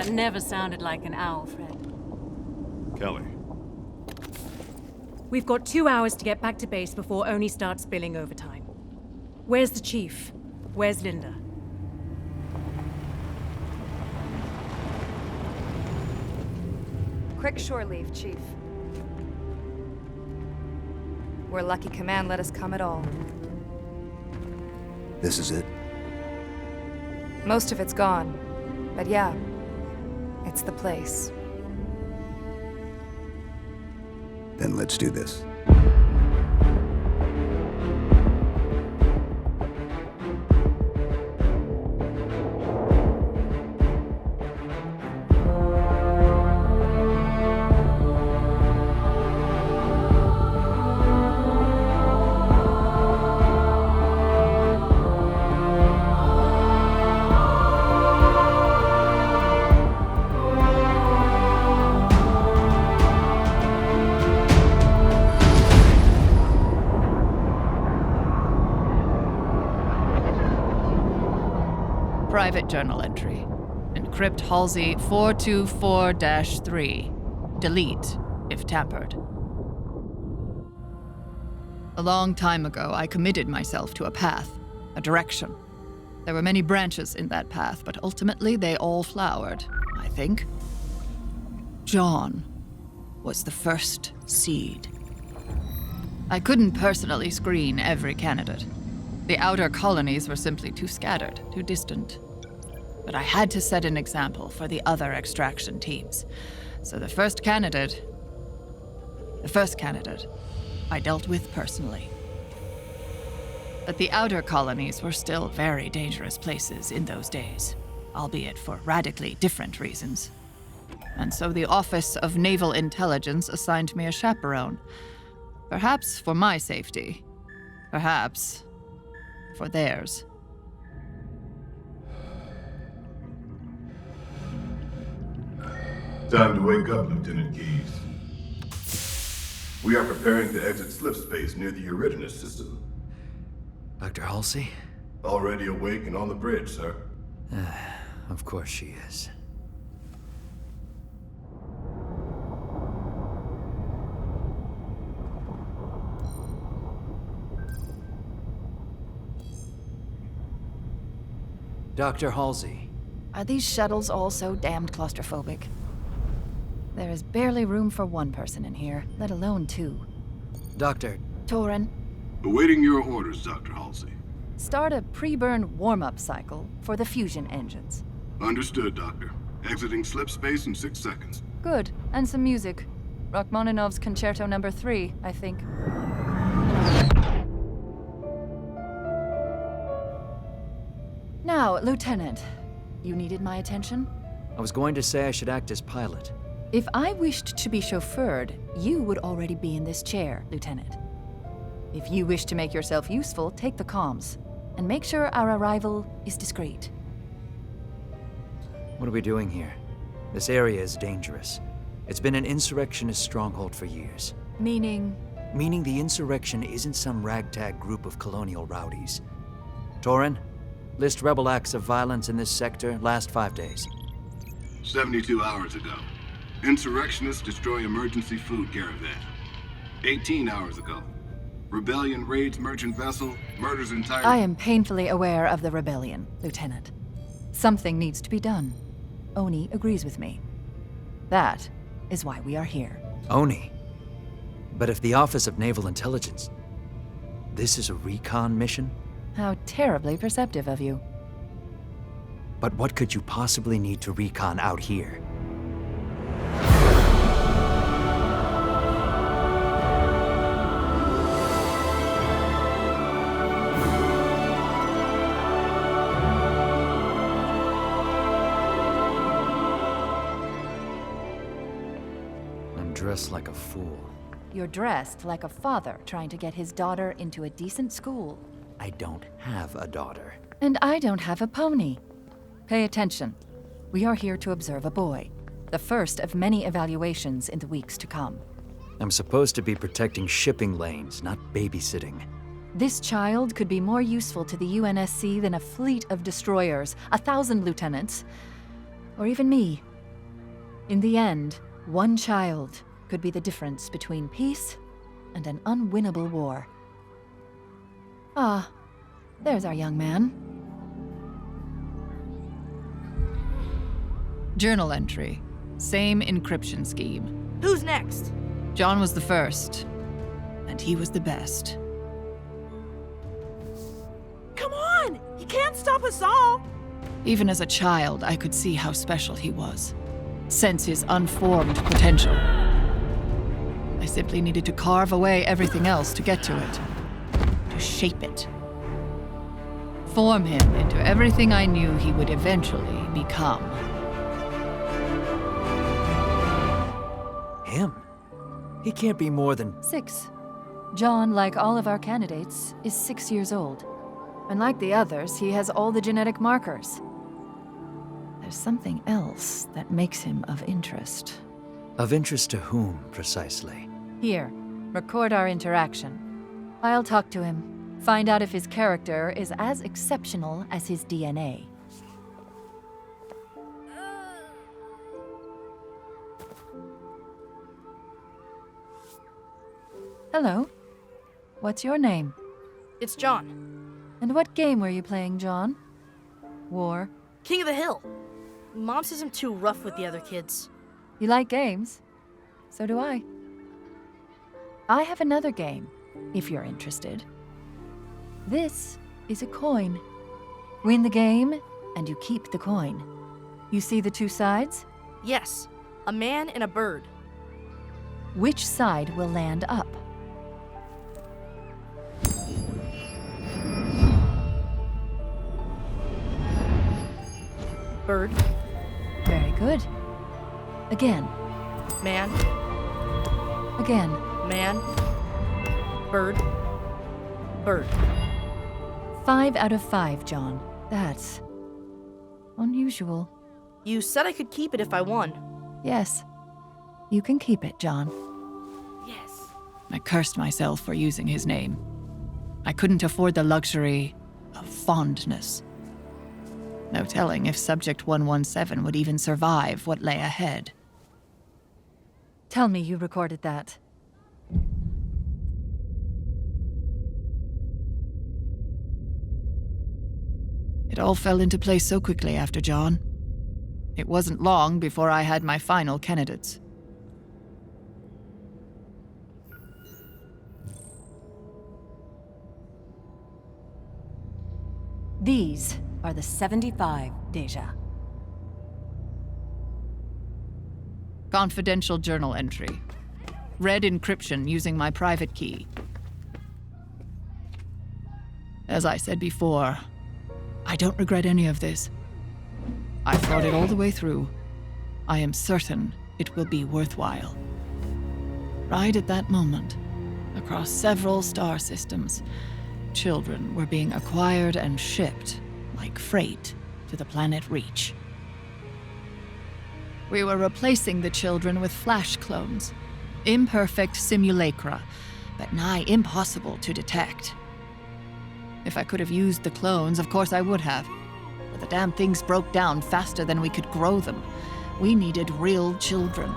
That never sounded like an owl, Fred. Kelly. We've got 2 hours to get back to base before Oni starts billing overtime. Where's the chief? Where's Linda? Quick shore leave, Chief. We're lucky Command let us come at all. This is it? Most of it's gone, but yeah, it's the place. Then let's do this. Private journal entry. Encrypt Halsey 424-3. Delete, if tampered. A long time ago, I committed myself to a path, a direction. There were many branches in that path, but ultimately they all flowered, I think. John was the first seed. I couldn't personally screen every candidate. The outer colonies were simply too scattered, too distant. But I had to set an example for the other extraction teams. So the first candidate, I dealt with personally. But the outer colonies were still very dangerous places in those days, albeit for radically different reasons. And so the Office of Naval Intelligence assigned me a chaperone. Perhaps for my safety. Perhaps for theirs. Time to wake up, Lieutenant Keyes. We are preparing to exit slip space near the Eridanus system. Dr. Halsey? Already awake and on the bridge, sir. Of course she is. Dr. Halsey. Are these shuttles all so damned claustrophobic? There is barely room for one person in here, let alone two. Doctor. Torin, Awaiting your orders, Dr. Halsey. start a pre-burn warm-up cycle for the fusion engines. Understood, Doctor. Exiting slip space in 6 seconds. Good, and some music. Rachmaninoff's Concerto No. 3, I think. Now, Lieutenant, you needed my attention? I was going to say I should act as pilot. If I wished to be chauffeured, you would already be in this chair, Lieutenant. If you wish to make yourself useful, take the comms, and make sure our arrival is discreet. What are we doing here? This area is dangerous. It's been an insurrectionist stronghold for years. Meaning? Meaning the insurrection isn't some ragtag group of colonial rowdies. Torin, list rebel acts of violence in this sector last 5 days. 72 hours ago. Insurrectionists destroy emergency food caravan. 18 hours ago. Rebellion raids merchant vessel, murders entire... I am painfully aware of the rebellion, Lieutenant. Something needs to be done. Oni agrees with me. That is why we are here. Oni? But if the Office of Naval Intelligence... This is a recon mission? How terribly perceptive of you. But what could you possibly need to recon out here? I'm dressed like a fool. You're dressed like a father trying to get his daughter into a decent school. I don't have a daughter. And I don't have a pony. Pay attention. We are here to observe a boy. The first of many evaluations in the weeks to come. I'm supposed to be protecting shipping lanes, not babysitting. This child could be more useful to the UNSC than a fleet of destroyers, 1,000 lieutenants, or even me, In the end, one child could be the difference between peace and an unwinnable war. Ah, there's our young man. Journal entry. Same encryption scheme. Who's next? John was the first, and he was the best. Come on! He can't stop us all! Even as a child, I could see how special he was. Sense his unformed potential. I simply needed to carve away everything else to get to it. To shape it. Form him into everything I knew he would eventually become. Him? He can't be more than... 6. John, like all of our candidates, is 6 years old. And like the others, he has all the genetic markers. There's something else that makes him of interest. Of interest to whom, precisely? Here, record our interaction. I'll talk to him, find out if his character is as exceptional as his DNA. Hello. What's your name? It's John. And what game were you playing, John? War. King of the Hill. Mom says I'm too rough with the other kids. You like games? So do I. I have another game, if you're interested. This is a coin. Win the game, and you keep the coin. You see the two sides? Yes, a man and a bird. Which side will land up? Bird. Very good. Again. Man. Again. Man. Bird. Bird. 5 out of 5, John. That's unusual. You said I could keep it if I won. Yes. You can keep it, John. Yes. I cursed myself for using his name. I couldn't afford the luxury of fondness. No telling if Subject 117 would even survive what lay ahead. Tell me you recorded that. It all fell into place so quickly after John. It wasn't long before I had my final candidates. These are the 75, Deja. Confidential journal entry. Read encryption using my private key. As I said before, I don't regret any of this. I thought it all the way through. I am certain it will be worthwhile. Right at that moment, across several star systems, children were being acquired and shipped like freight to the planet Reach. We were replacing the children with flash clones, imperfect simulacra, but nigh impossible to detect. If I could have used the clones, of course I would have. But the damn things broke down faster than we could grow them. We needed real children.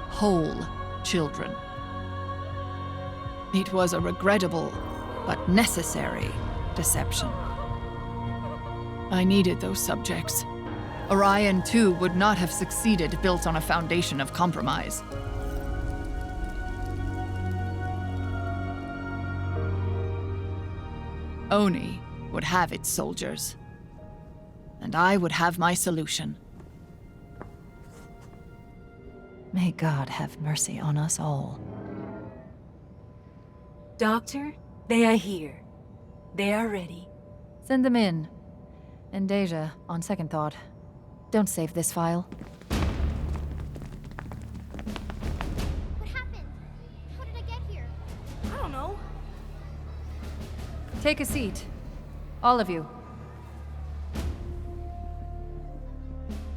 Whole children. It was a regrettable, but necessary deception. I needed those subjects. Orion, too, would not have succeeded built on a foundation of compromise. Oni would have its soldiers. And I would have my solution. May God have mercy on us all. Doctor, they are here. They are ready. Send them in. And Deja, on second thought, don't save this file. What happened? How did I get here? I don't know. Take a seat. All of you.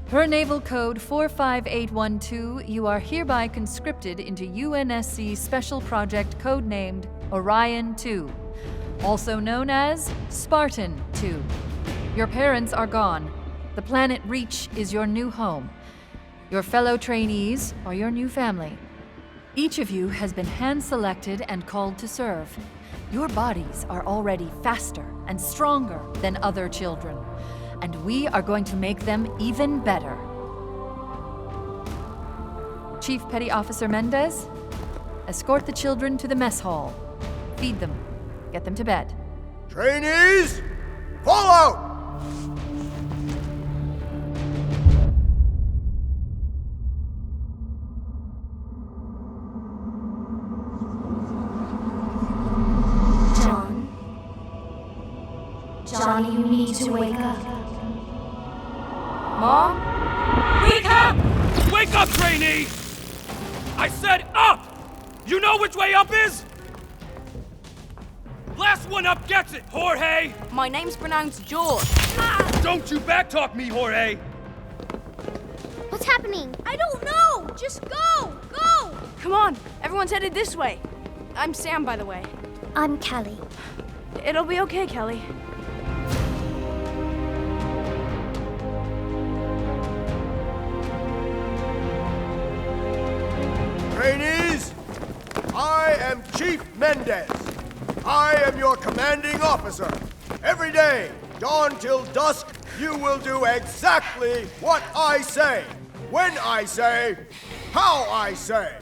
Per Naval Code 45812, you are hereby conscripted into UNSC Special Project codenamed Orion 2, also known as Spartan 2. Your parents are gone. The planet Reach is your new home. Your fellow trainees are your new family. Each of you has been hand-selected and called to serve. Your bodies are already faster and stronger than other children, and we are going to make them even better. Chief Petty Officer Mendez, escort the children to the mess hall. Feed them. Get them to bed. Trainees, fall out! Johnny, you need to wake up. Mom? Wake up! Wake up, trainee! I said up! You know which way up is? Last one up gets it, Jorge! My name's pronounced George. Don't you backtalk me, Jorge! What's happening? I don't know! Just go! Go! Come on, everyone's headed this way. I'm Sam, by the way. I'm Kelly. It'll be okay, Kelly. Trainees, I am Chief Mendez. I am your commanding officer. Every day, dawn till dusk, you will do exactly what I say, when I say, how I say.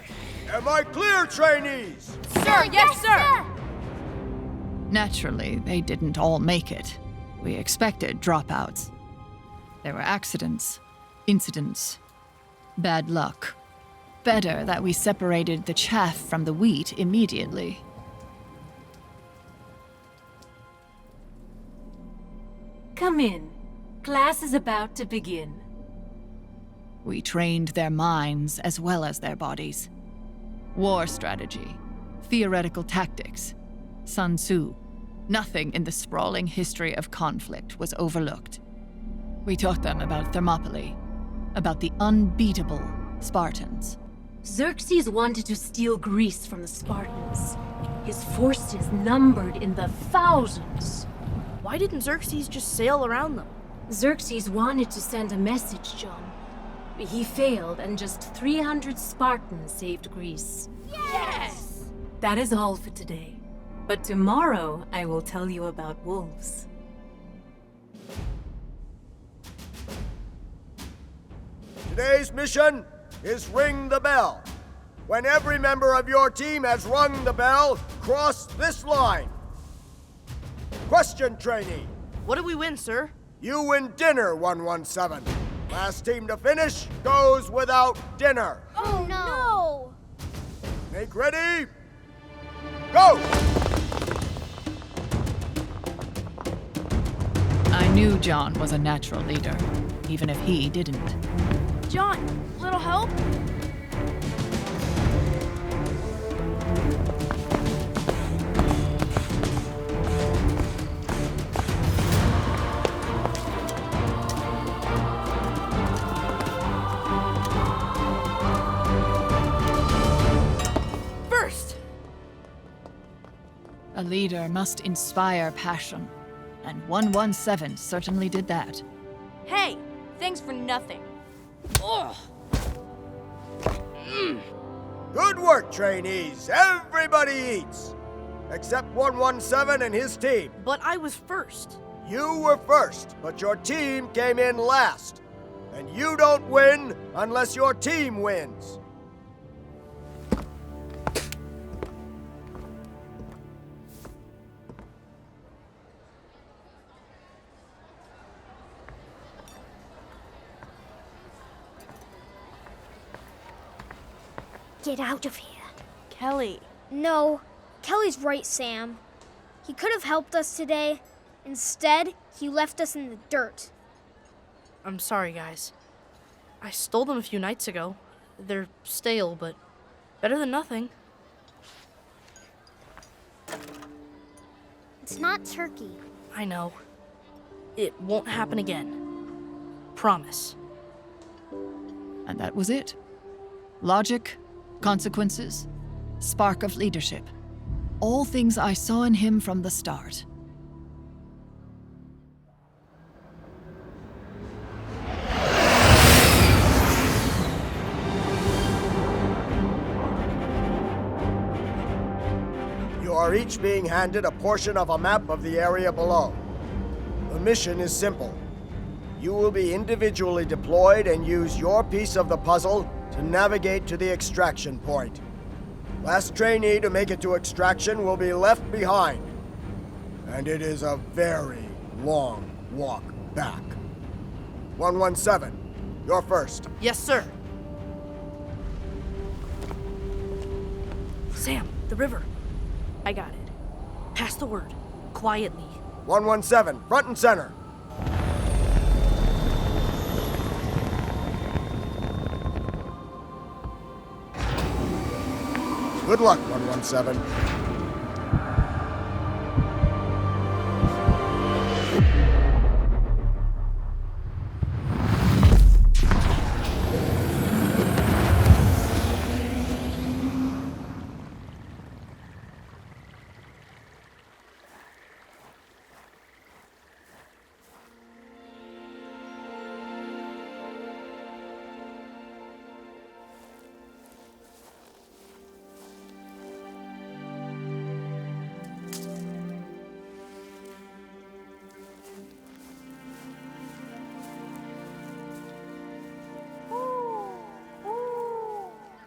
Am I clear, trainees? Sir, yes, sir! Naturally, they didn't all make it. We expected dropouts. There were accidents, incidents, bad luck. Better that we separated the chaff from the wheat immediately. Come in. Class is about to begin. We trained their minds as well as their bodies. War strategy, theoretical tactics, Sun Tzu. Nothing in the sprawling history of conflict was overlooked. We taught them about Thermopylae, about the unbeatable Spartans. Xerxes wanted to steal Greece from the Spartans. His forces numbered in the thousands. Why didn't Xerxes just sail around them? Xerxes wanted to send a message, John. He failed, and just 300 Spartans saved Greece. Yes! That is all for today. But tomorrow, I will tell you about wolves. Today's mission is ring the bell. When every member of your team has rung the bell, cross this line. Question, trainee. What did we win, sir? You win dinner, 117. Last team to finish goes without dinner. Oh no! Make ready. Go! I knew John was a natural leader, even if he didn't. John, little help? First! A leader must inspire passion, and 117 certainly did that. Hey, thanks for nothing. Ugh. Good work, trainees. Everybody eats. Except 117 and his team. But I was first. You were first, but your team came in last. And you don't win unless your team wins. Get out of here. Kelly. No, Kelly's right, Sam. He could have helped us today. Instead, he left us in the dirt. I'm sorry, guys. I stole them a few nights ago. They're stale, but better than nothing. It's not turkey. I know. It won't happen again. Promise. And that was it. Logic, consequences, spark of leadership. All things I saw in him from the start. You are each being handed a portion of a map of the area below. The mission is simple. You will be individually deployed and use your piece of the puzzle to navigate to the extraction point. Last trainee to make it to extraction will be left behind. And it is a very long walk back. 117, you're first. Yes, sir. Sam, the river. I got it. Pass the word. Quietly. 117, front and center. Good luck, 117.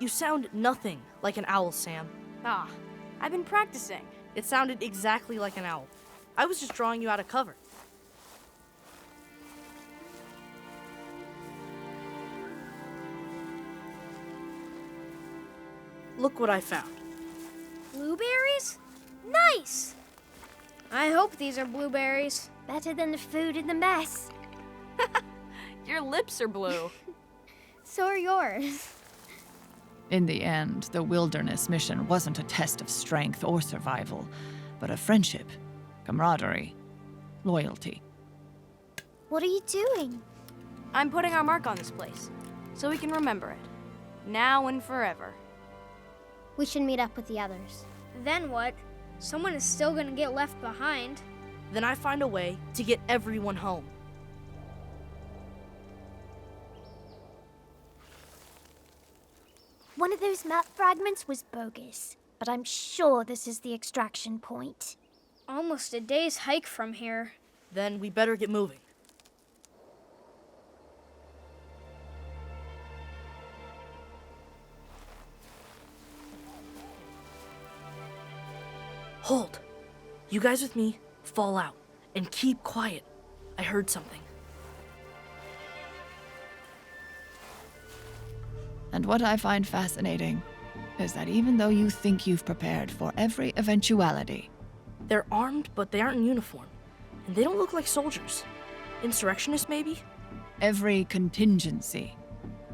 You sound nothing like an owl, Sam. Ah, I've been practicing. It sounded exactly like an owl. I was just drawing you out of cover. Look what I found. Blueberries? Nice! I hope these are blueberries. Better than the food in the mess. Your lips are blue. So are yours. In the end, the wilderness mission wasn't a test of strength or survival, but of friendship, camaraderie, loyalty. What are you doing? I'm putting our mark on this place, so we can remember it. Now and forever. We should meet up with the others. Then what? Someone is still gonna get left behind. Then I find a way to get everyone home. One of those map fragments was bogus, but I'm sure this is the extraction point. Almost a day's hike from here. Then we better get moving. Hold. You guys with me, fall out, and keep quiet. I heard something. And what I find fascinating is that even though you think you've prepared for every eventuality, They're armed, but they aren't in uniform. And they don't look like soldiers. Insurrectionists, maybe? every contingency,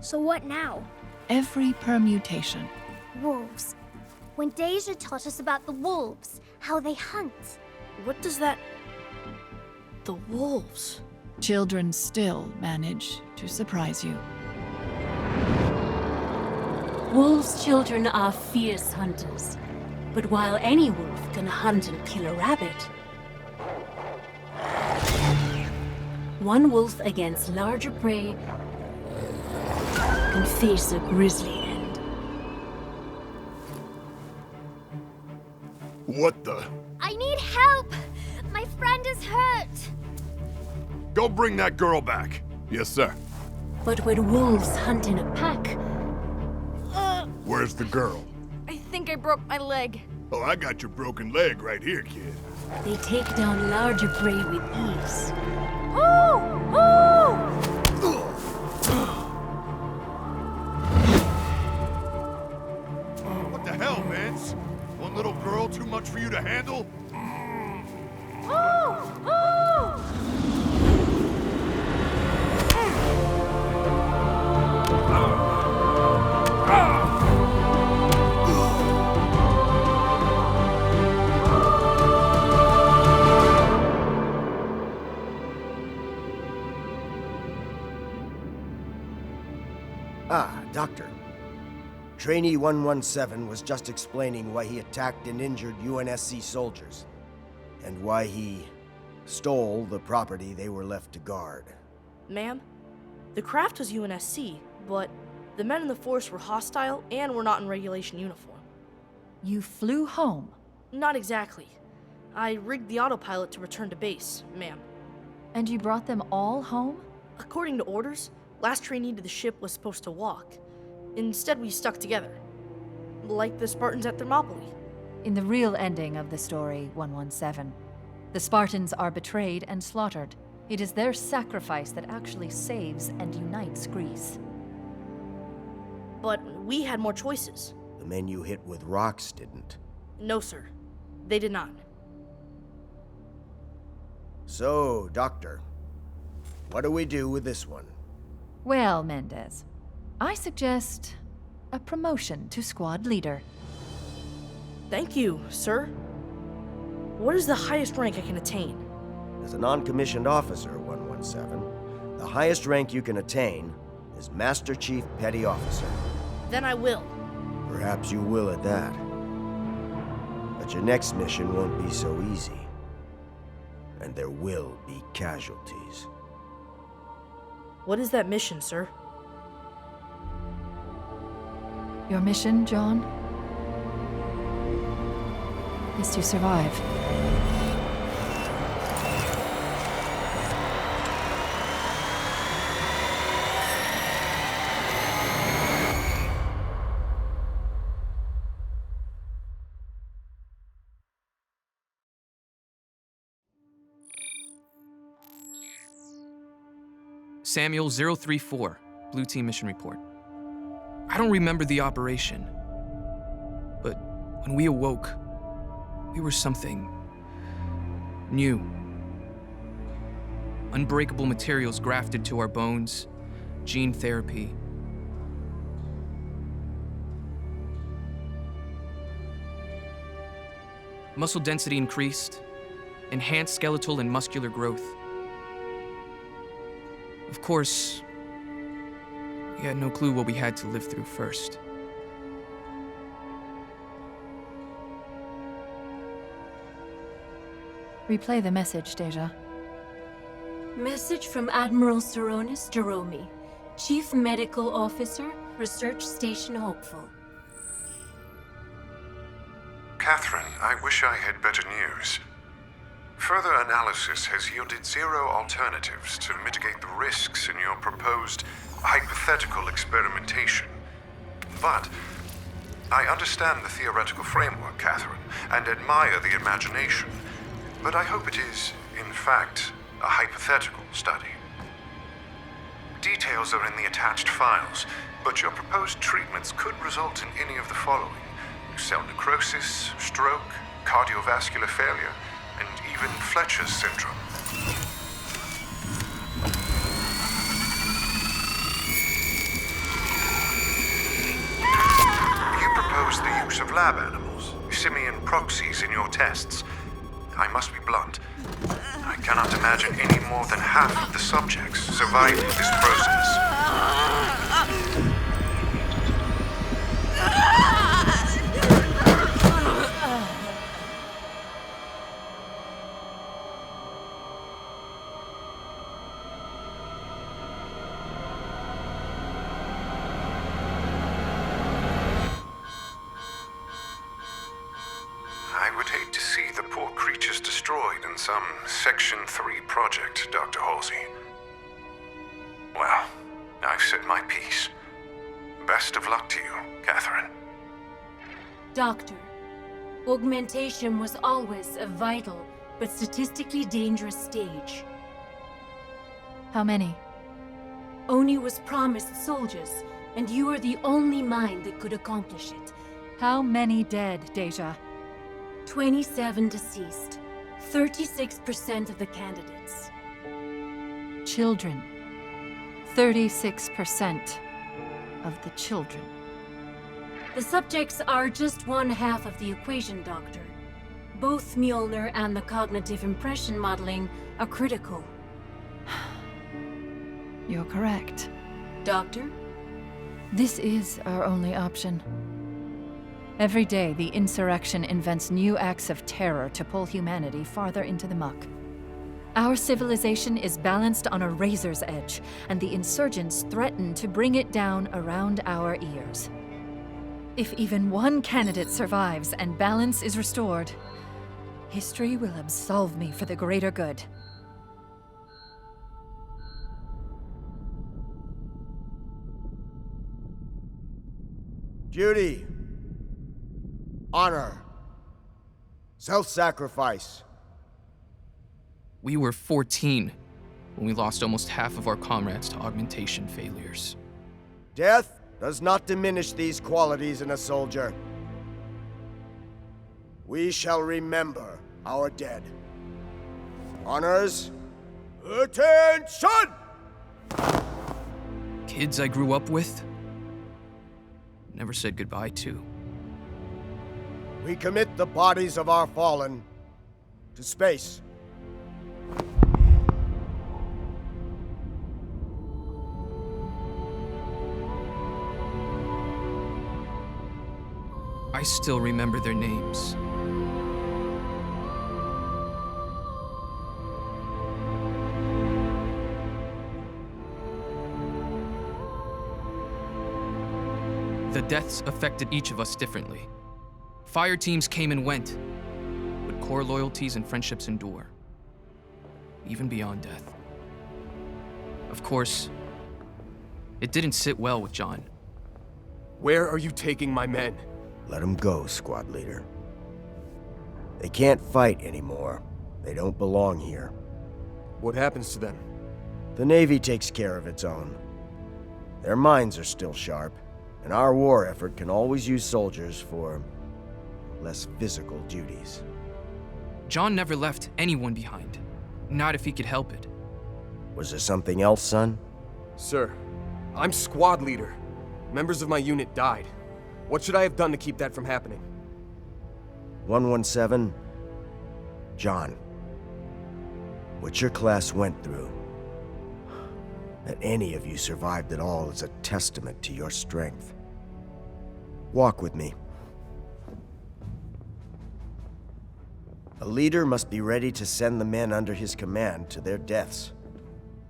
So what now? every permutation, Wolves. When Deja taught us about the wolves, how they hunt. What does that... The wolves. children still manage to surprise you. Wolves' children are fierce hunters. But while any wolf can hunt and kill a rabbit, one wolf against larger prey can face a grisly end. What the? I need help! My friend is hurt! Go bring that girl back. Yes, sir. But when wolves hunt in a pack, Where's the girl? I think I broke my leg. Oh, I got your broken leg right here, kid. they take down larger prey with ease. What the hell, Vince? One little girl too much for you to handle? Ah, Doctor. Trainee 117 was just explaining why he attacked and injured UNSC soldiers, and why he stole the property they were left to guard. Ma'am, the craft was UNSC, but the men in the force were hostile and were not in regulation uniform. You flew home Not exactly. I rigged the autopilot to return to base, ma'am. And you brought them all home? According to orders, last trainee to the ship was supposed to walk. Instead, we stuck together. Like the Spartans at Thermopylae. In the real ending of the story, 117, the Spartans are betrayed and slaughtered. It is their sacrifice that actually saves and unites Greece. But we had more choices. The men you hit with rocks didn't. No, sir. They did not. So, Doctor, what do we do with this one? Well, Mendez, I suggest a promotion to squad leader. Thank you, sir. What is the highest rank I can attain? As a non-commissioned officer, 117, the highest rank you can attain is Master Chief Petty Officer. Then I will. Perhaps you will at that. But your next mission won't be so easy. And there will be casualties. What is that mission, sir? Your mission, John, is to survive. Samuel 034, Blue Team Mission Report. I don't remember the operation, but when we awoke, we were something new. Unbreakable materials grafted to our bones, gene therapy. Muscle density increased, enhanced skeletal and muscular growth. Of course, we had no clue what we had to live through first. Replay the message, Deja. Message from Admiral Saronis Jeromi, Chief Medical Officer, Research Station Hopeful. Catherine, I wish I had better news. Further analysis has yielded 0 alternatives to mitigate the risks in your proposed hypothetical experimentation. But I understand the theoretical framework, Catherine, and admire the imagination. But I hope it is, in fact, a hypothetical study. Details are in the attached files, but your proposed treatments could result in any of the following: cell necrosis, stroke, cardiovascular failure, and even Fletcher's syndrome. You propose the use of lab animals, simian proxies in your tests. I must be blunt. I cannot imagine any more than half of the subjects surviving this process. I would hate to see the poor creatures destroyed in some Section 3 project, Dr. Halsey. Well, I've said my piece. Best of luck to you, Catherine. Doctor, augmentation was always a vital but statistically dangerous stage. How many? Oni was promised soldiers, and you are the only mind that could accomplish it. How many dead, Deja? 27 deceased. 36% of the candidates. Children. 36% of the children. The subjects are just one half of the equation, Doctor. Both Mjolnir and the cognitive impression modeling are critical. You're correct. Doctor? This is our only option. Every day, the insurrection invents new acts of terror to pull humanity farther into the muck. Our civilization is balanced on a razor's edge, and the insurgents threaten to bring it down around our ears. If even one candidate survives and balance is restored, history will absolve me for the greater good. Duty, honor, self-sacrifice. We were 14 when we lost almost half of our comrades to augmentation failures. Death does not diminish these qualities in a soldier. We shall remember our dead. Honors, attention! Kids I grew up with, never said goodbye to. We commit the bodies of our fallen to space. I still remember their names. The deaths affected each of us differently. Fire teams came and went, but core loyalties and friendships endure, even beyond death. Of course, it didn't sit well with John. Where are you taking my men? Let them go, squad leader. They can't fight anymore. They don't belong here. What happens to them? The Navy takes care of its own. Their minds are still sharp, and our war effort can always use soldiers for less physical duties. John never left anyone behind, not if he could help it. Was there something else, son? Sir, I'm squad leader. Members of my unit died. What should I have done to keep that from happening? 117, John. What your class went through, that any of you survived at all is a testament to your strength. Walk with me. A leader must be ready to send the men under his command to their deaths.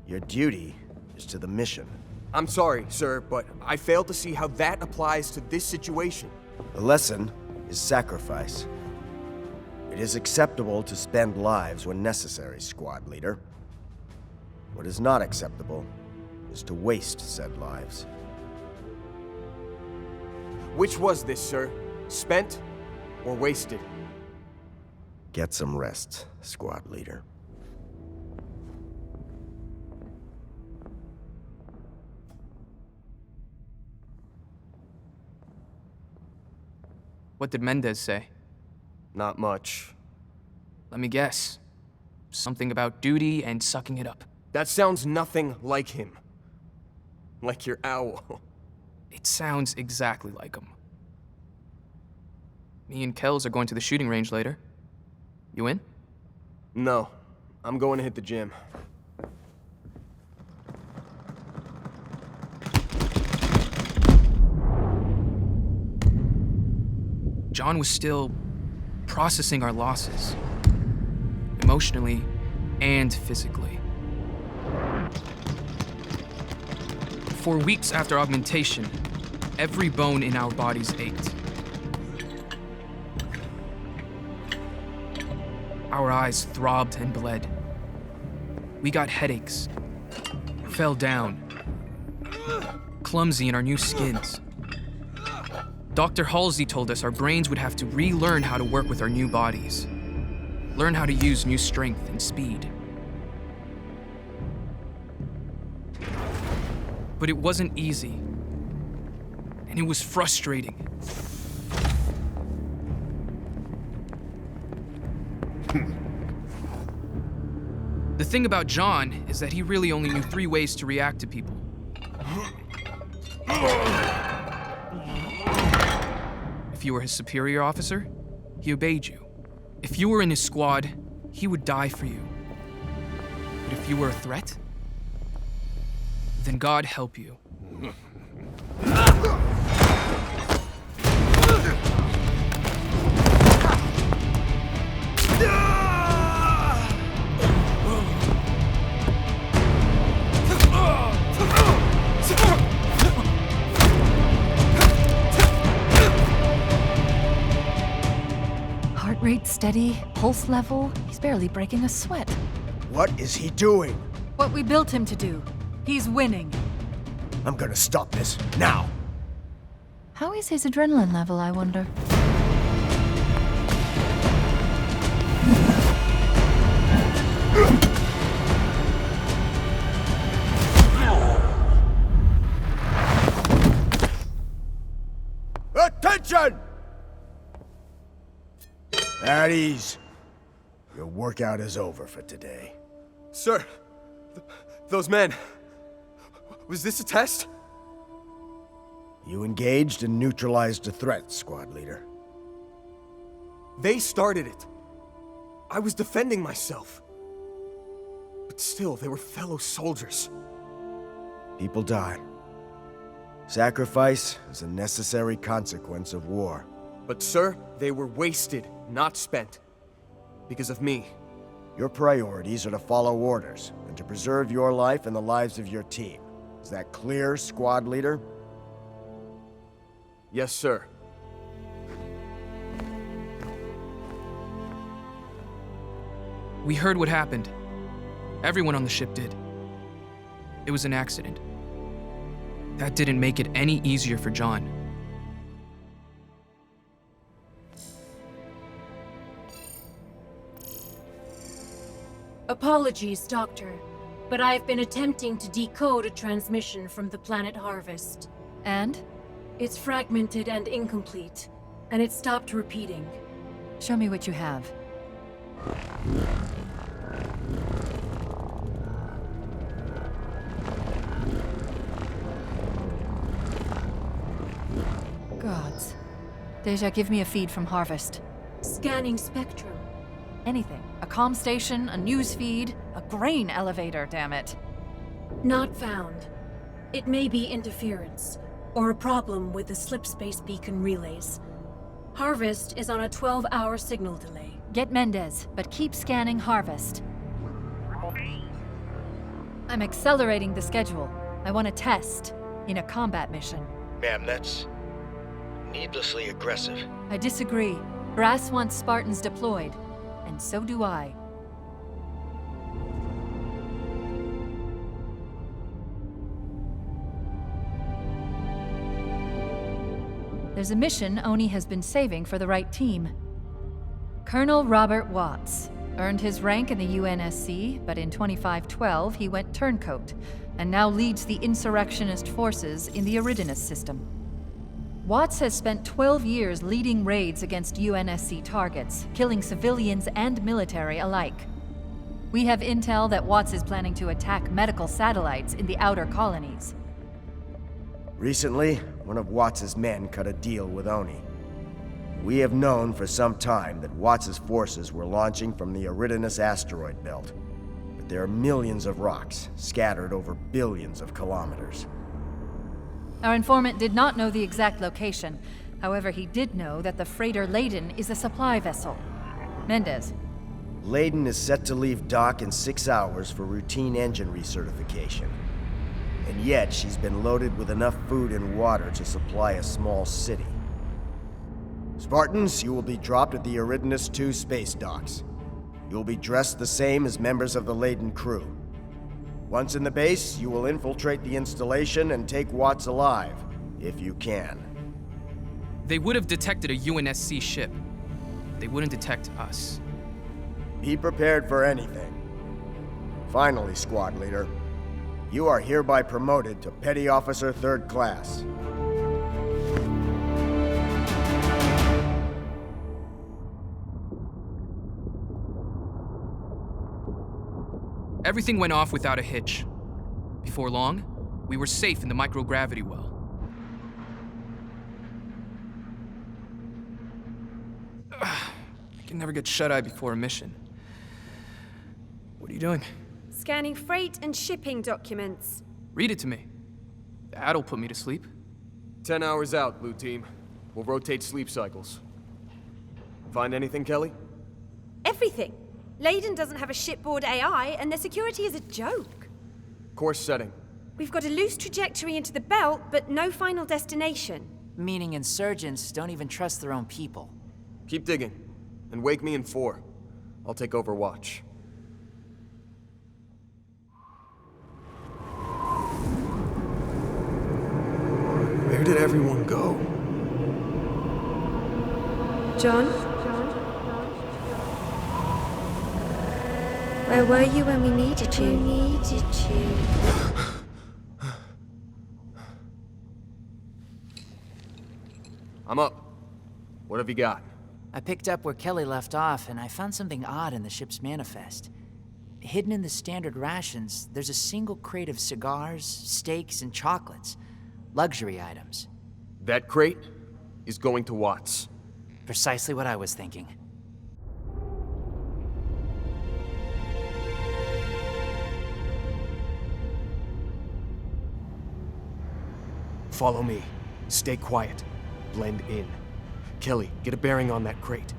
Your duty is to the mission. I'm sorry, sir, but I fail to see how that applies to this situation. The lesson is sacrifice. It is acceptable to spend lives when necessary, squad leader. What is not acceptable is to waste said lives. Which was this, sir? Spent or wasted? Get some rest, squad leader. What did Mendez say? Not much. Let me guess. Something about duty and sucking it up. That sounds nothing like him. Like your owl. It sounds exactly like him. Me and Kells are going to the shooting range later. You in? No. I'm going to hit the gym. John was still processing our losses, emotionally and physically. For weeks after augmentation, every bone in our bodies ached. Our eyes throbbed and bled. We got headaches, fell down, clumsy in our new skins. Dr. Halsey told us our brains would have to relearn how to work with our new bodies, learn how to use new strength and speed. But it wasn't easy, and it was frustrating. The thing about John is that he really only knew 3 ways to react to people. If you were his superior officer, he obeyed you. If you were in his squad, he would die for you. But if you were a threat, then God help you. Steady, pulse level. He's barely breaking a sweat. What is he doing? What we built him to do. He's winning. I'm gonna stop this, now! How is his adrenaline level, I wonder? Attention! At ease. Your workout is over for today. Sir, those men. Was this a test? You engaged and neutralized the threat, squad leader. They started it. I was defending myself. But still, they were fellow soldiers. People die. Sacrifice is a necessary consequence of war. But sir, they were wasted, not spent. Because of me. Your priorities are to follow orders, and to preserve your life and the lives of your team. Is that clear, squad leader? Yes, sir. We heard what happened. Everyone on the ship did. It was an accident. That didn't make it any easier for John. Apologies, Doctor, but I've been attempting to decode a transmission from the planet Harvest. And? It's fragmented and incomplete, and it stopped repeating. Show me what you have. Gods. Deja, give me a feed from Harvest. Scanning spectrum. Anything. A comm station, a news feed, a grain elevator, damn it. Not found. It may be interference, or a problem with the slipspace beacon relays. Harvest is on a 12-hour signal delay. Get Mendez, but keep scanning Harvest. I'm accelerating the schedule. I want to test in a combat mission. Ma'am, that's needlessly aggressive. I disagree. Brass wants Spartans deployed, and so do I. There's a mission Oni has been saving for the right team. Colonel Robert Watts earned his rank in the UNSC, but in 2512 he went turncoat, and now leads the insurrectionist forces in the Eridanus system. Watts has spent 12 years leading raids against UNSC targets, killing civilians and military alike. We have intel that Watts is planning to attack medical satellites in the outer colonies. Recently, one of Watts' men cut a deal with Oni. We have known for some time that Watts' forces were launching from the Eridanus asteroid belt. But there are millions of rocks scattered over billions of kilometers. Our informant did not know the exact location. However, he did know that the freighter Leyden is a supply vessel. Mendez. Leyden is set to leave dock in 6 hours for routine engine recertification. And yet, she's been loaded with enough food and water to supply a small city. Spartans, you will be dropped at the Eridanus 2 space docks. You will be dressed the same as members of the Leyden crew. Once in the base, you will infiltrate the installation and take Watts alive, if you can. They would have detected a UNSC ship. They wouldn't detect us. Be prepared for anything. Finally, squad leader, you are hereby promoted to Petty Officer 3rd Class. Everything went off without a hitch. Before long, we were safe in the microgravity well. I can never get shut-eye before a mission. What are you doing? Scanning freight and shipping documents. Read it to me. That'll put me to sleep. 10 hours out, Blue Team. We'll rotate sleep cycles. Find anything, Kelly? Everything. Leyden doesn't have a shipboard AI, and their security is a joke. Course setting. We've got a loose trajectory into the belt, but no final destination. Meaning insurgents don't even trust their own people. Keep digging. and wake me in 4. I'll take over watch. Where did everyone go? John? Where were you when we needed you? I'm up. What have you got? I picked up where Kelly left off, and I found something odd in the ship's manifest. Hidden in the standard rations, there's a single crate of cigars, steaks, and chocolates. Luxury items. That crate is going to Watts. Precisely what I was thinking. Follow me. Stay quiet. Blend in. Kelly, get a bearing on that crate.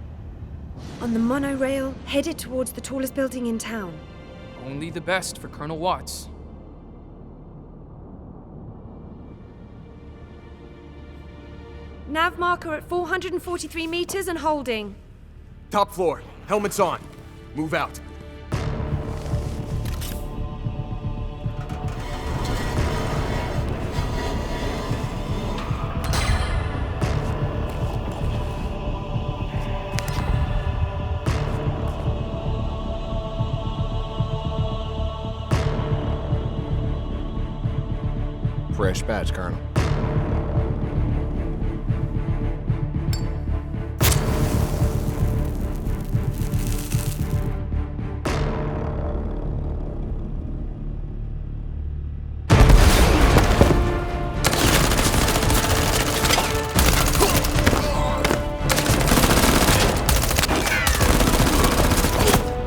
On the monorail, headed towards the tallest building in town. Only the best for Colonel Watts. Nav marker at 443 meters and holding. Top floor. Helmets on. Move out. Fresh badge, Colonel.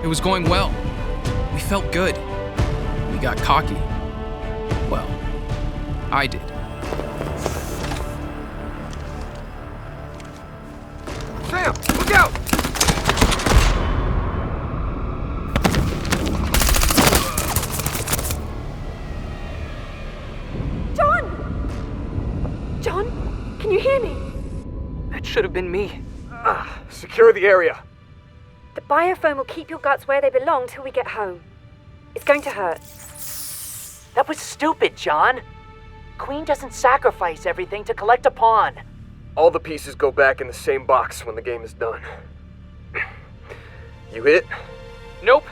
It was going well. We felt good. We got cocky. Well, I did. Sam, look out! John! John, can you hear me? That should have been me. Secure the area. The biofoam will keep your guts where they belong till we get home. It's going to hurt. That was stupid, John. Queen doesn't sacrifice everything to collect a pawn. All the pieces go back in the same box when the game is done. You hit? Nope.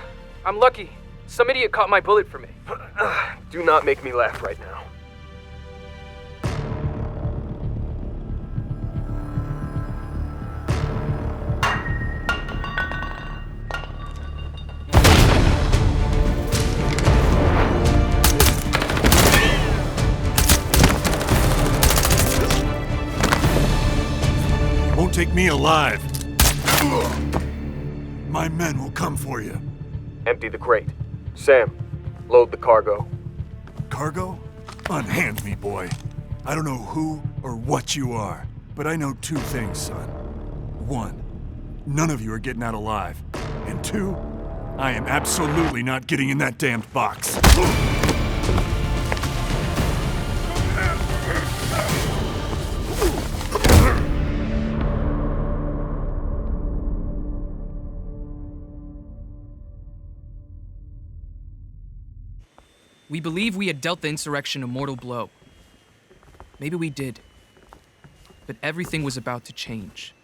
I'm lucky. Some idiot caught my bullet for me. Do not make me laugh right now. Won't take me alive. My men will come for you. Empty the crate. Sam, load the cargo. Cargo? Unhand me, boy. I don't know who or what you are, but I know 2 things, son. 1, none of you are getting out alive. And 2, I am absolutely not getting in that damned box. We believe we had dealt the insurrection a mortal blow. Maybe we did. But everything was about to change.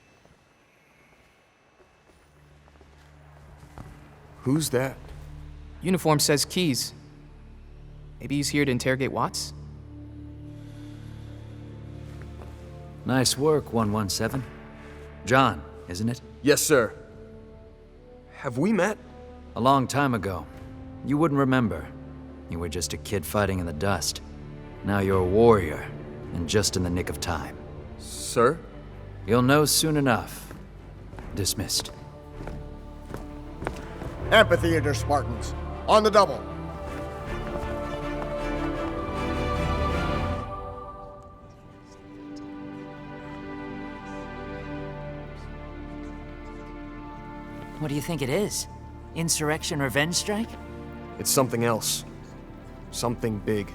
Who's that? Uniform says Keys. Maybe he's here to interrogate Watts? Nice work, 117. John, isn't it? Yes, sir. Have we met? A long time ago. You wouldn't remember. You were just a kid fighting in the dust. Now you're a warrior, and just in the nick of time. Sir? You'll know soon enough. Dismissed. Amphitheater Spartans, on the double. What do you think it is? Insurrection revenge strike? It's something else. Something big.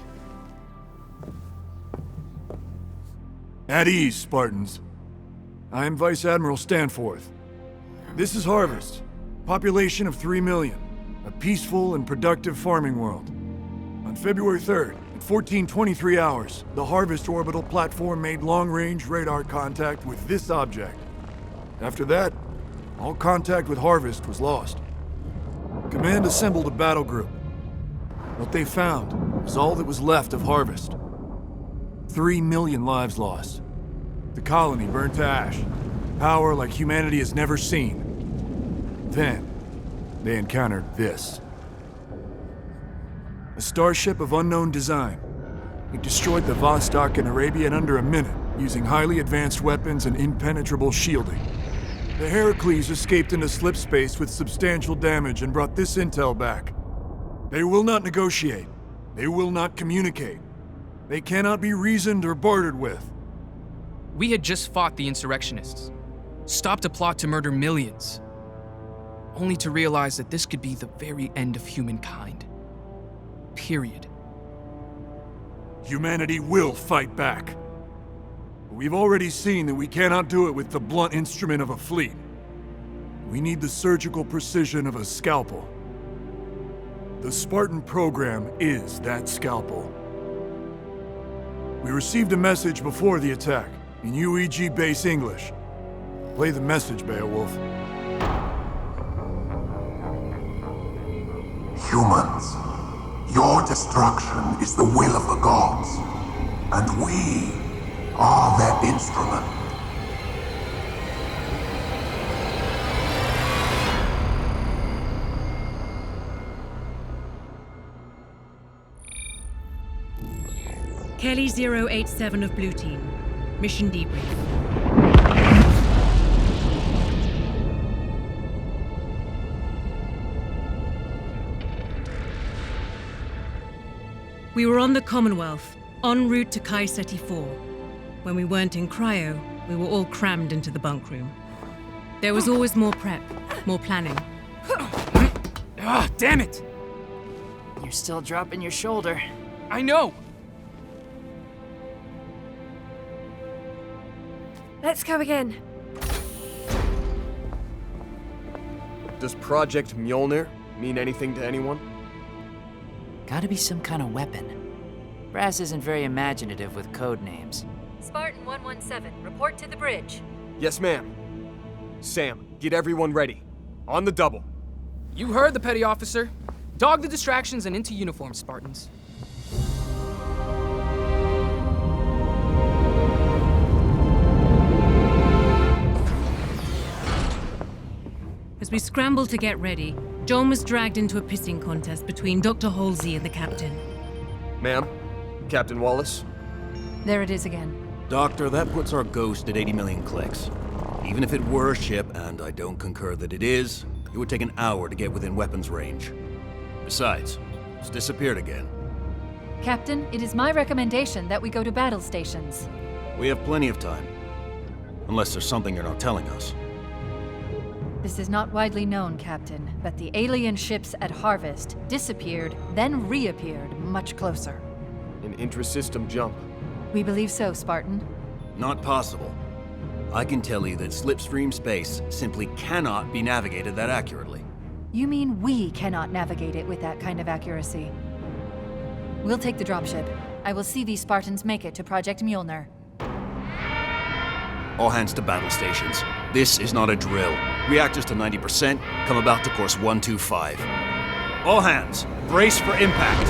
At ease, Spartans. I am Vice Admiral Stanforth. This is Harvest. Population of 3 million. A peaceful and productive farming world. On February 3rd, at 14:23 hours, the Harvest orbital platform made long-range radar contact with this object. After that, all contact with Harvest was lost. Command assembled a battle group. What they found was all that was left of Harvest. 3 million lives lost. The colony burned to ash. Power like humanity has never seen. Then, they encountered this. A starship of unknown design. It destroyed the Vostok in Arabia in under a minute, using highly advanced weapons and impenetrable shielding. The Heracles escaped into slip space with substantial damage and brought this intel back. They will not negotiate. They will not communicate. They cannot be reasoned or bartered with. We had just fought the insurrectionists, stopped a plot to murder millions, only to realize that this could be the very end of humankind. Period. Humanity will fight back. But we've already seen that we cannot do it with the blunt instrument of a fleet. We need the surgical precision of a scalpel. The Spartan program is that scalpel. We received a message before the attack, in UEG base English. Play the message, Beowulf. Humans, your destruction is the will of the gods, and we are their instrument. Kelly 087 of Blue Team. Mission debrief. We were on the Commonwealth, en route to Kai Seti 4. When we weren't in cryo, we were all crammed into the bunk room. There was always more prep, more planning. Ah, damn it! You're still dropping your shoulder. I know! Let's go again. Does Project Mjolnir mean anything to anyone? Gotta be some kind of weapon. Brass isn't very imaginative with code names. Spartan 117, report to the bridge. Yes, ma'am. Sam, get everyone ready. On the double. You heard the petty officer. Dog the distractions and into uniform, Spartans. As we scrambled to get ready, John was dragged into a pissing contest between Dr. Halsey and the captain. Ma'am, Captain Wallace. There it is again. Doctor, that puts our ghost at 80 million clicks. Even if it were a ship, and I don't concur that it is, it would take an hour to get within weapons range. Besides, it's disappeared again. Captain, it is my recommendation that we go to battle stations. We have plenty of time. Unless there's something you're not telling us. This is not widely known, Captain, but the alien ships at Harvest disappeared, then reappeared much closer. An intra-system jump. We believe so, Spartan. Not possible. I can tell you that slipstream space simply cannot be navigated that accurately. You mean we cannot navigate it with that kind of accuracy? We'll take the dropship. I will see these Spartans make it to Project Mjolnir. All hands to battle stations. This is not a drill. Reactors to 90%, come about to course 125. All hands, brace for impact.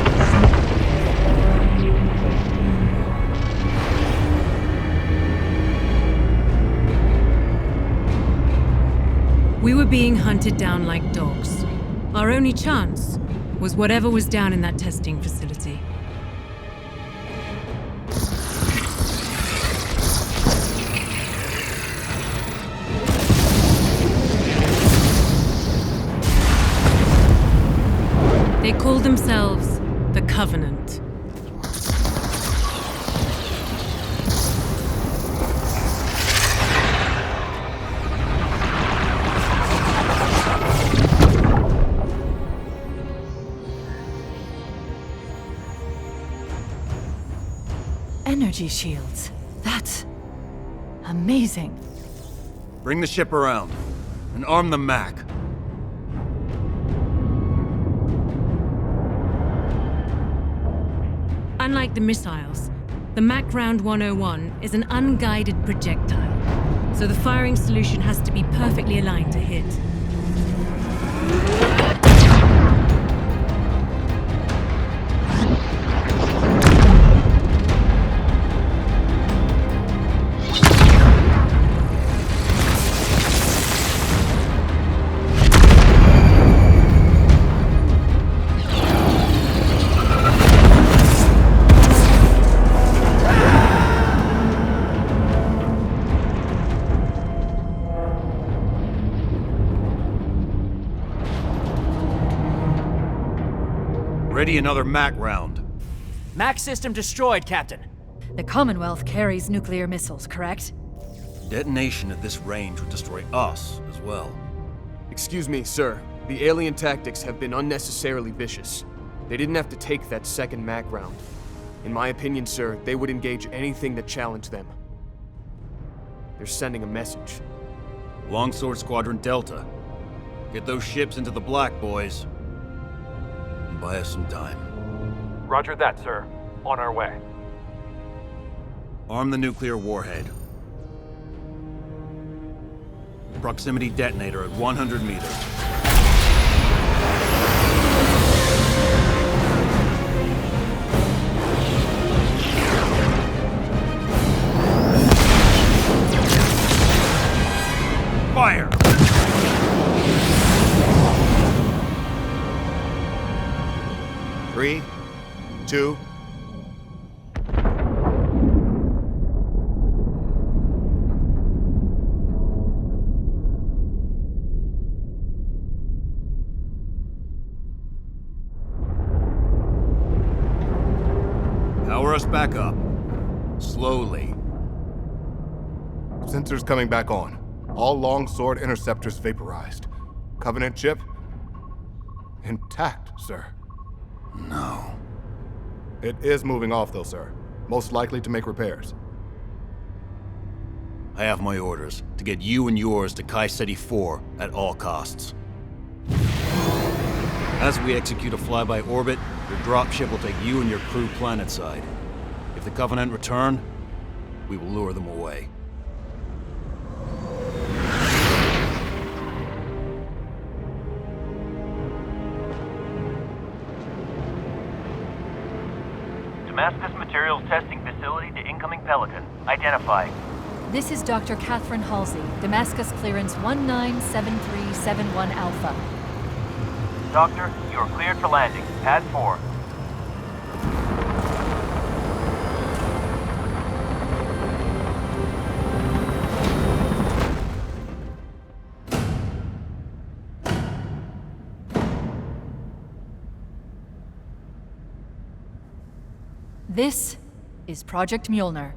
We were being hunted down like dogs. Our only chance was whatever was down in that testing facility. They called themselves the Covenant. Energy shields. That's amazing. Bring the ship around. and arm the Mac. Unlike the missiles, the Mac Round 101 is an unguided projectile, so the firing solution has to be perfectly aligned to hit. Ready another Mac round. Mac system destroyed, Captain. The Commonwealth carries nuclear missiles, correct? Detonation at this range would destroy us as well. Excuse me, sir. The alien tactics have been unnecessarily vicious. They didn't have to take that second Mac round. In my opinion, sir, they would engage anything that challenged them. They're sending a message. Longsword Squadron Delta. Get those ships into the black, boys. And buy us some time. Roger that, sir. On our way. Arm the nuclear warhead. Proximity detonator at 100 meters. Fire! Three, two. Power us back up. Slowly. Sensors coming back on. All longsword interceptors vaporized. Covenant chip? Intact, sir. No. It is moving off, though, sir. Most likely to make repairs. I have my orders to get you and yours to Kai Ceti 4 at all costs. As we execute a flyby orbit, your dropship will take you and your crew planetside. If the Covenant return, we will lure them away. Damascus Materials Testing Facility to incoming Pelican. Identify. This is Dr. Catherine Halsey, Damascus clearance 197371 Alpha. Doctor, you are cleared for landing. Pad 4. This is Project Mjolnir.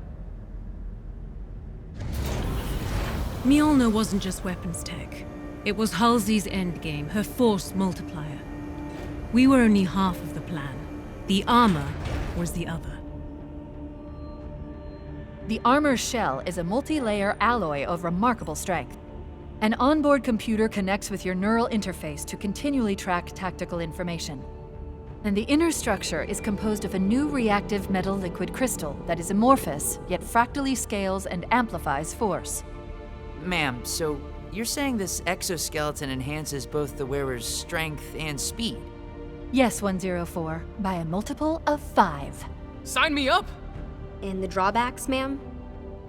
Mjolnir wasn't just weapons tech. It was Halsey's endgame, her force multiplier. We were only half of the plan. The armor was the other. The armor shell is a multi-layer alloy of remarkable strength. An onboard computer connects with your neural interface to continually track tactical information. And the inner structure is composed of a new reactive metal liquid crystal that is amorphous, yet fractally scales and amplifies force. Ma'am, so you're saying this exoskeleton enhances both the wearer's strength and speed? Yes, 104, by a multiple of 5. Sign me up! And the drawbacks, ma'am?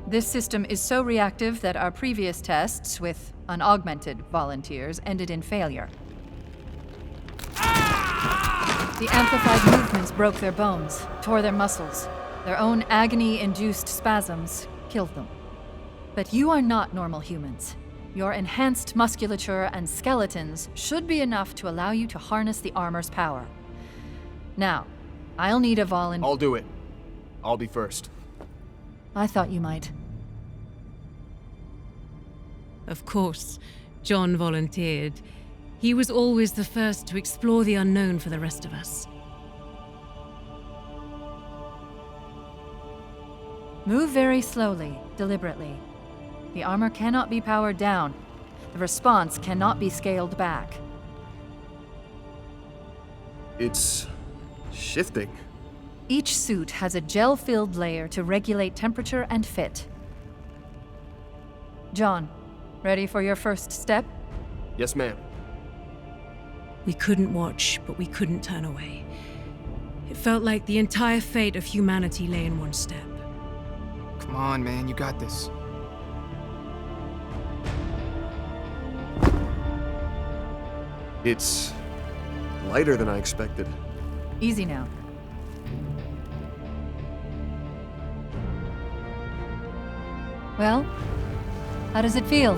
This system is so reactive that our previous tests with unaugmented volunteers ended in failure. The amplified movements broke their bones, tore their muscles. Their own agony-induced spasms killed them. But you are not normal humans. Your enhanced musculature and skeletons should be enough to allow you to harness the armor's power. Now, I'll need a volunteer. I'll do it. I'll be first. I thought you might. Of course, John volunteered. He was always the first to explore the unknown for the rest of us. Move very slowly, deliberately. The armor cannot be powered down. The response cannot be scaled back. It's shifting. Each suit has a gel-filled layer to regulate temperature and fit. John, ready for your first step? Yes, ma'am. We couldn't watch, but we couldn't turn away. It felt like the entire fate of humanity lay in one step. Come on, man, you got this. It's lighter than I expected. Easy now. Well, how does it feel?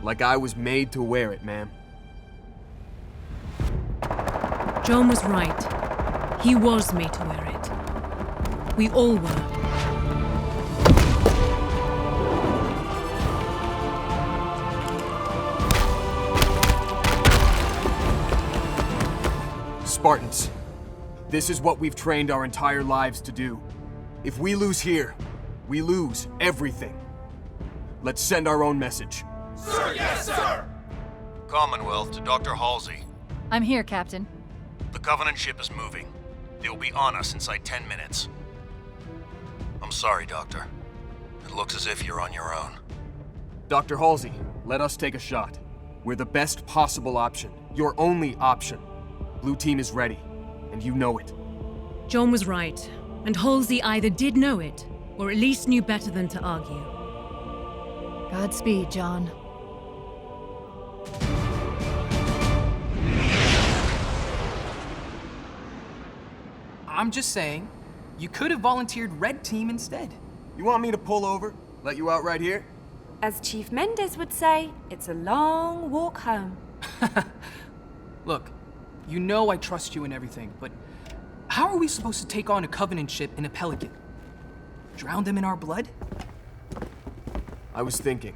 Like I was made to wear it, ma'am. John was right. He was made to wear it. We all were. Spartans, this is what we've trained our entire lives to do. If we lose here, we lose everything. Let's send our own message. Sir, yes, sir! Commonwealth to Dr. Halsey. I'm here, Captain. The Covenant ship is moving. They will be on us inside 10 minutes. I'm sorry, Doctor. It looks as if you're on your own. Dr. Halsey, let us take a shot. We're the best possible option. Your only option. Blue team is ready, and you know it. John was right, and Halsey either did know it, or at least knew better than to argue. Godspeed, John. I'm just saying, you could have volunteered Red Team instead. You want me to pull over? Let you out right here? As Chief Mendez would say, it's a long walk home. Look, you know I trust you and everything, but how are we supposed to take on a Covenant ship in a Pelican? Drown them in our blood? I was thinking,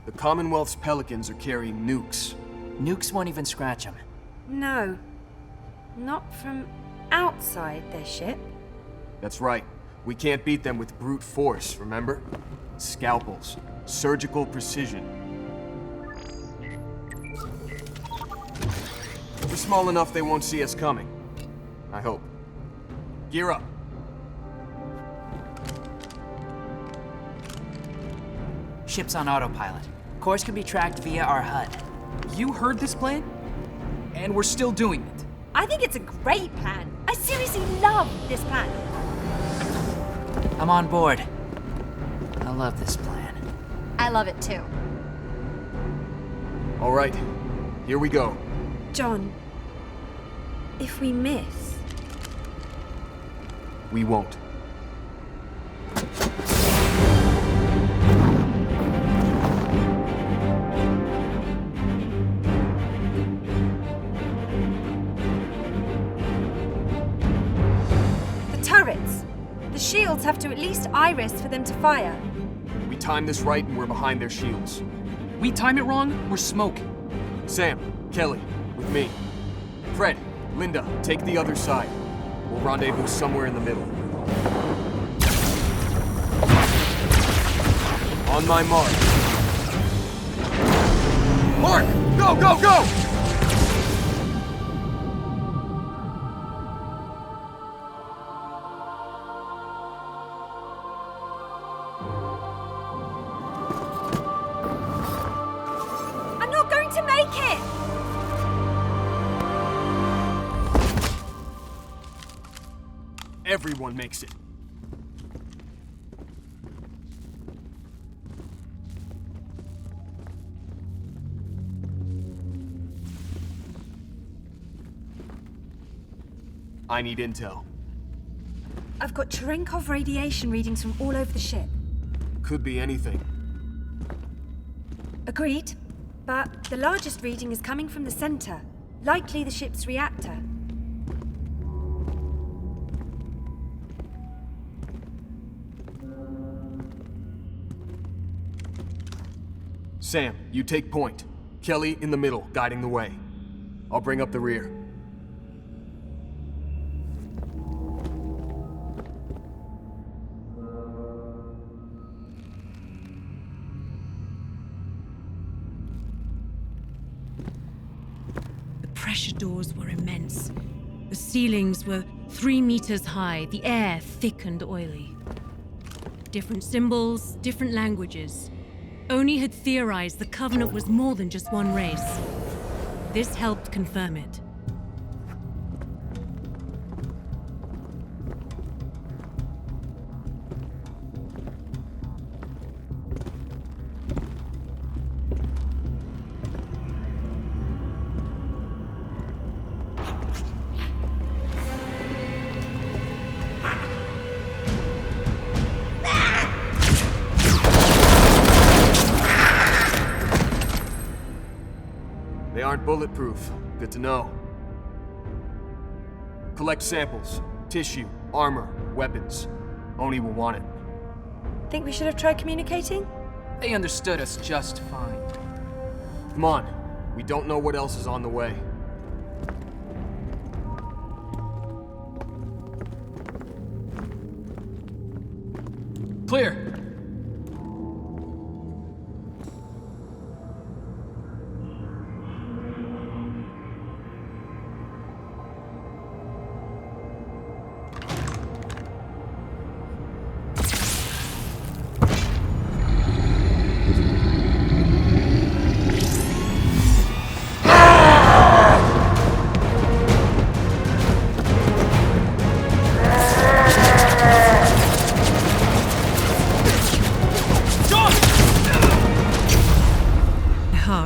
the Commonwealth's Pelicans are carrying nukes. Nukes won't even scratch them. No, not from outside their ship. That's right. We can't beat them with brute force, remember? Scalpels. Surgical precision. We're small enough they won't see us coming. I hope. Gear up. Ship's on autopilot. Course can be tracked via our HUD. You heard this plan? And we're still doing it. I think it's a great plan. I seriously love this plan. I'm on board. I love this plan. I love it too. All right, here we go. John, if we miss... We won't. The turrets! The shields have to at least iris for them to fire. We time this right and we're behind their shields. We time it wrong, we're smoking. Sam, Kelly, with me. Fred, Linda, take the other side. We'll rendezvous somewhere in the middle. On my mark. Mark! Go, go, go! I'm not going to make it! Everyone makes it. I need intel. I've got Cherenkov radiation readings from all over the ship. Could be anything. Agreed. But the largest reading is coming from the center, likely the ship's reactor. Sam, you take point. Kelly in the middle, guiding the way. I'll bring up the rear. pressure doors were immense. The ceilings were 3 meters high, the air thick and oily. Different symbols, different languages. Oni had theorized the Covenant was more than just one race. This helped confirm it. They aren't bulletproof. Good to know. Collect samples. Tissue, armor, weapons. Oni will want it. Think we should have tried communicating? They understood us just fine. Come on. We don't know what else is on the way. Clear.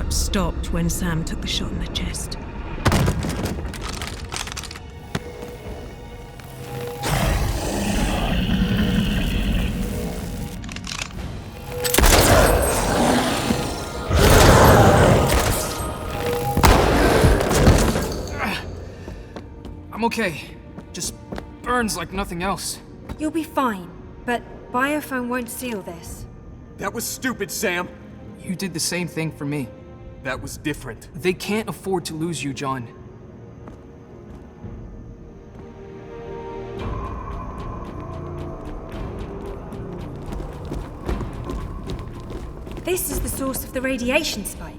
Stopped when Sam took the shot in the chest. I'm okay. Just burns like nothing else. You'll be fine, but Biophone won't seal this. That was stupid, Sam. You did the same thing for me. That was different. They can't afford to lose you, John. This is the source of the radiation spike.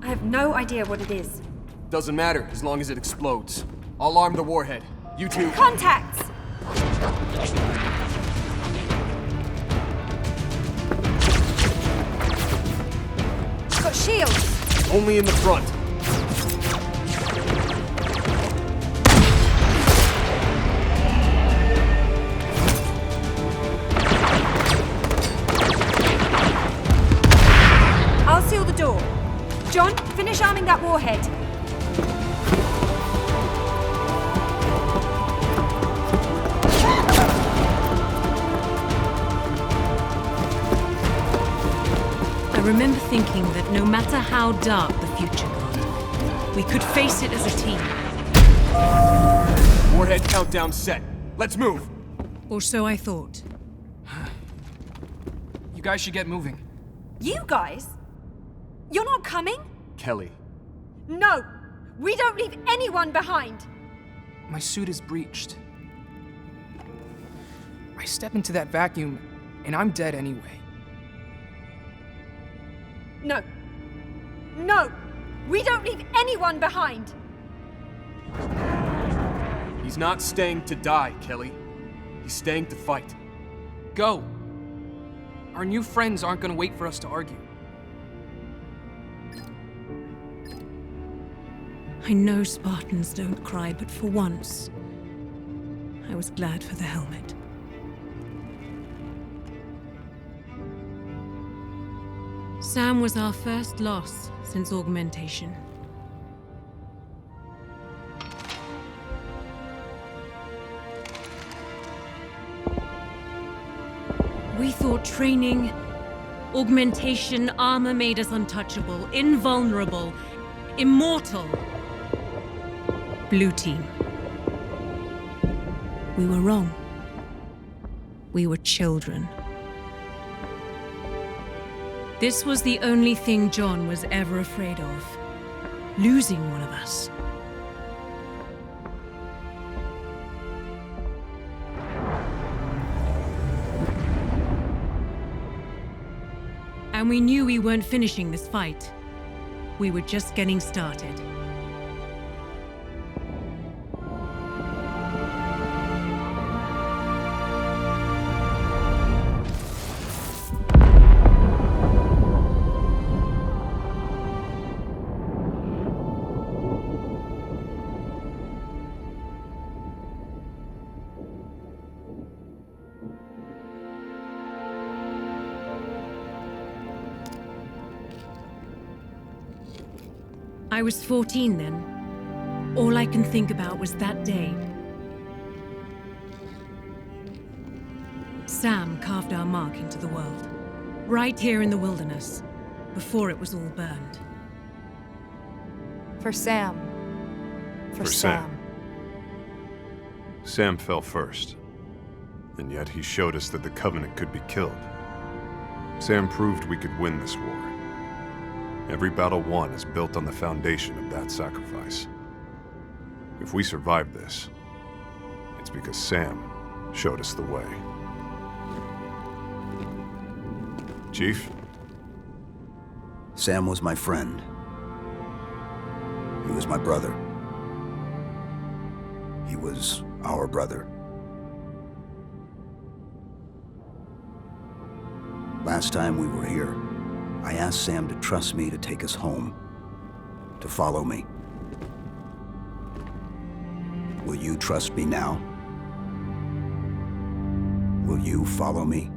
I have no idea what it is. Doesn't matter, as long as it explodes. I'll arm the warhead. You two... Contacts! Got shields! Only in the front. I'll seal the door. John, finish arming that warhead. I remember thinking that no matter how dark the future got, we could face it as a team. Warhead countdown set. Let's move. Or so I thought. You guys should get moving. You guys? You're not coming? Kelly. No! We don't leave anyone behind! My suit is breached. I step into that vacuum, and I'm dead anyway. No. No! We don't leave anyone behind! He's not staying to die, Kelly. He's staying to fight. Go! Our new friends aren't gonna wait for us to argue. I know Spartans don't cry, but for once, I was glad for the helmet. Sam was our first loss since augmentation. We thought training, augmentation, armor made us untouchable, invulnerable, immortal. Blue team. We were wrong. We were children. This was the only thing John was ever afraid of. Losing one of us. And we knew we weren't finishing this fight. We were just getting started. I was 14 then. All I can think about was that day. Sam carved our mark into the world. Right here in the wilderness, before it was all burned. For Sam. For Sam. Sam fell first, and yet he showed us that the Covenant could be killed. Sam proved we could win this war. Every battle won is built on the foundation of that sacrifice. If we survive this, it's because Sam showed us the way. Chief? Sam was my friend. He was my brother. He was our brother. Last time we were here, I asked Sam to trust me to take us home, to follow me. Will you trust me now? Will you follow me?